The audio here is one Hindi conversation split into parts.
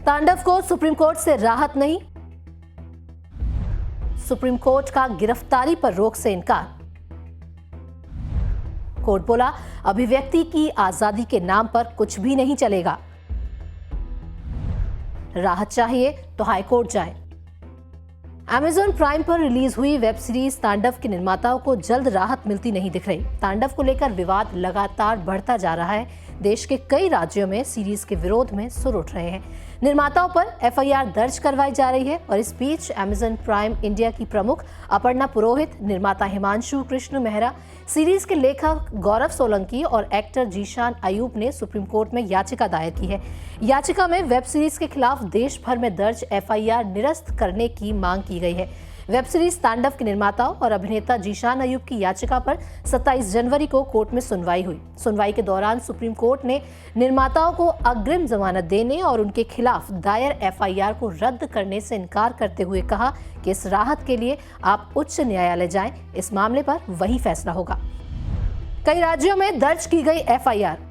तांडव को सुप्रीम कोर्ट से राहत नहीं, सुप्रीम कोर्ट का गिरफ्तारी पर रोक से इनकार। कोर्ट बोला, अभिव्यक्ति की आजादी के नाम पर कुछ भी नहीं चलेगा। राहत चाहिए तो हाईकोर्ट जाए। अमेजॉन प्राइम पर रिलीज हुई वेब सीरीज तांडव के निर्माताओं को जल्द राहत मिलती नहीं दिख रही। तांडव को लेकर विवाद लगातार बढ़ता जा रहा है। देश के कई राज्यों में सीरीज के विरोध में सुर उठ रहे हैं। निर्माताओं पर एफआईआर दर्ज करवाई जा रही है और इस बीच अमेजॉन प्राइम इंडिया की प्रमुख अपर्णा पुरोहित, निर्माता हिमांशु कृष्ण मेहरा, सीरीज के लेखक गौरव सोलंकी और एक्टर जीशान अयूब ने सुप्रीम कोर्ट में याचिका दायर की है। याचिका में वेब सीरीज के खिलाफ देश भर में दर्ज एफआईआर निरस्त करने की मांग की गई है। वेब सीरीज तांडव के निर्माताओं और अभिनेता जीशान अयूब की याचिका पर 27 जनवरी को कोर्ट में सुनवाई हुई। सुनवाई के दौरान सुप्रीम कोर्ट ने निर्माताओं को अग्रिम जमानत देने और उनके खिलाफ दायर एफआईआर को रद्द करने से इनकार करते हुए कहा कि इस राहत के लिए आप उच्च न्यायालय जाएं, इस मामले पर वही फैसला होगा। कई राज्यों में दर्ज की गई एफआईआर।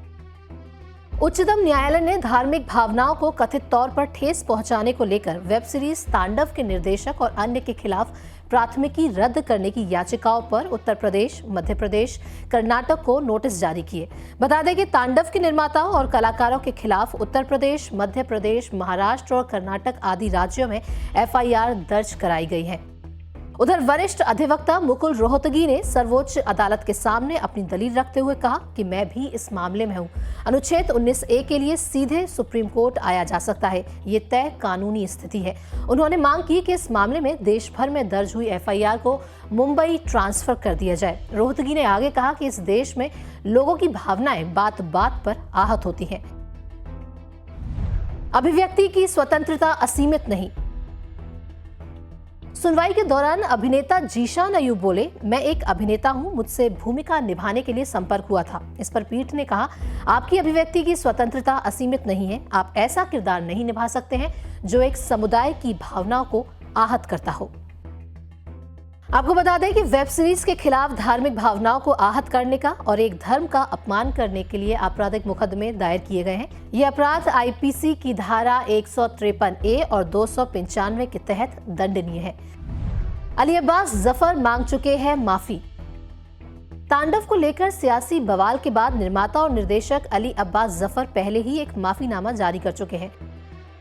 उच्चतम न्यायालय ने धार्मिक भावनाओं को कथित तौर पर ठेस पहुंचाने को लेकर वेब सीरीज तांडव के निर्देशक और अन्य के खिलाफ प्राथमिकी रद्द करने की याचिकाओं पर उत्तर प्रदेश, मध्य प्रदेश, कर्नाटक को नोटिस जारी किए। बता दें कि तांडव के निर्माताओं और कलाकारों के खिलाफ उत्तर प्रदेश, मध्य प्रदेश, महाराष्ट्र और कर्नाटक आदि राज्यों में एफआईआर दर्ज कराई गई है। उधर वरिष्ठ अधिवक्ता मुकुल रोहतगी ने सर्वोच्च अदालत के सामने अपनी दलील रखते हुए कहा कि मैं भी इस मामले में हूं। अनुच्छेद 19A के लिए सीधे सुप्रीम कोर्ट आया जा सकता है, ये तय कानूनी स्थिति है। उन्होंने मांग की कि इस मामले में देश भर में दर्ज हुई एफआईआर को मुंबई ट्रांसफर कर दिया जाए। रोहतगी ने आगे कहा कि इस देश में लोगों की भावनाएं बात बात पर आहत होती हैं। अभिव्यक्ति की स्वतंत्रता असीमित नहीं। सुनवाई के दौरान अभिनेता जीशान अयूब बोले, मैं एक अभिनेता हूं, मुझसे भूमिका निभाने के लिए संपर्क हुआ था। इस पर पीठ ने कहा, आपकी अभिव्यक्ति की स्वतंत्रता असीमित नहीं है। आप ऐसा किरदार नहीं निभा सकते हैं जो एक समुदाय की भावनाओं को आहत करता हो। आपको बता दें कि वेब सीरीज के खिलाफ धार्मिक भावनाओं को आहत करने का और एक धर्म का अपमान करने के लिए आपराधिक मुकदमे दायर किए गए हैं। ये अपराध आईपीसी की धारा 153A और 295 के तहत दंडनीय है। अली अब्बास जफर मांग चुके हैं माफी। तांडव को लेकर सियासी बवाल के बाद निर्माता और निर्देशक अली अब्बास जफर पहले ही एक माफीनामा जारी कर चुके हैं।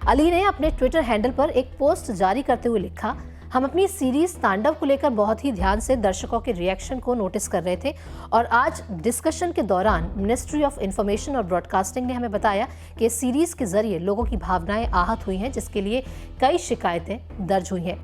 अली ने अपने ट्विटर हैंडल पर एक पोस्ट जारी करते हुए लिखा, हम अपनी सीरीज तांडव को लेकर बहुत ही ध्यान से दर्शकों के रिएक्शन को नोटिस कर रहे थे और आज डिस्कशन के दौरान मिनिस्ट्री ऑफ इंफॉर्मेशन और ब्रॉडकास्टिंग ने हमें बताया कि इस सीरीज के जरिए लोगों की भावनाएं आहत हुई हैं, जिसके लिए कई शिकायतें दर्ज हुई हैं।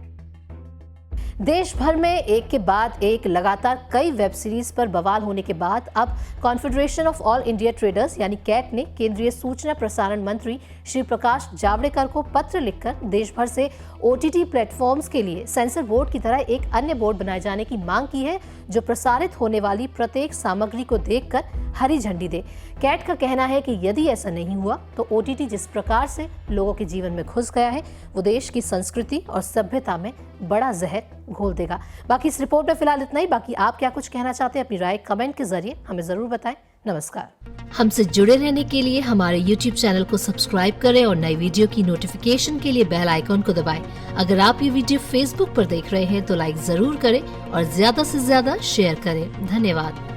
देश भर में एक के बाद एक लगातार कई वेब सीरीज पर बवाल होने के बाद अब confederation of all India traders यानी कैट ने केंद्रीय सूचना प्रसारण मंत्री श्री प्रकाश जावड़ेकर को पत्र लिखकर देश भर से ओटीटी प्लेटफॉर्म्स के लिए सेंसर बोर्ड की तरह एक अन्य बोर्ड बनाए जाने की मांग की है, जो प्रसारित होने वाली प्रत्येक सामग्री को देखकर हरी झंडी दे। कैट का कहना है कि यदि ऐसा नहीं हुआ तो ओटीटी जिस प्रकार से लोगों के जीवन में घुस गया है, वो देश की संस्कृति और सभ्यता में बड़ा जहर घोल देगा। बाकी इस रिपोर्ट में फिलहाल इतना ही। बाकी आप क्या कुछ कहना चाहते हैं, अपनी राय कमेंट के जरिए हमें जरूर बताएं। नमस्कार। हमसे जुड़े रहने के लिए हमारे YouTube चैनल को सब्सक्राइब करें और नई वीडियो की नोटिफिकेशन के लिए बेल आइकॉन को दबाएं। अगर आप ये वीडियो Facebook पर देख रहे हैं तो लाइक जरूर करें और ज्यादा से ज्यादा शेयर करें। धन्यवाद।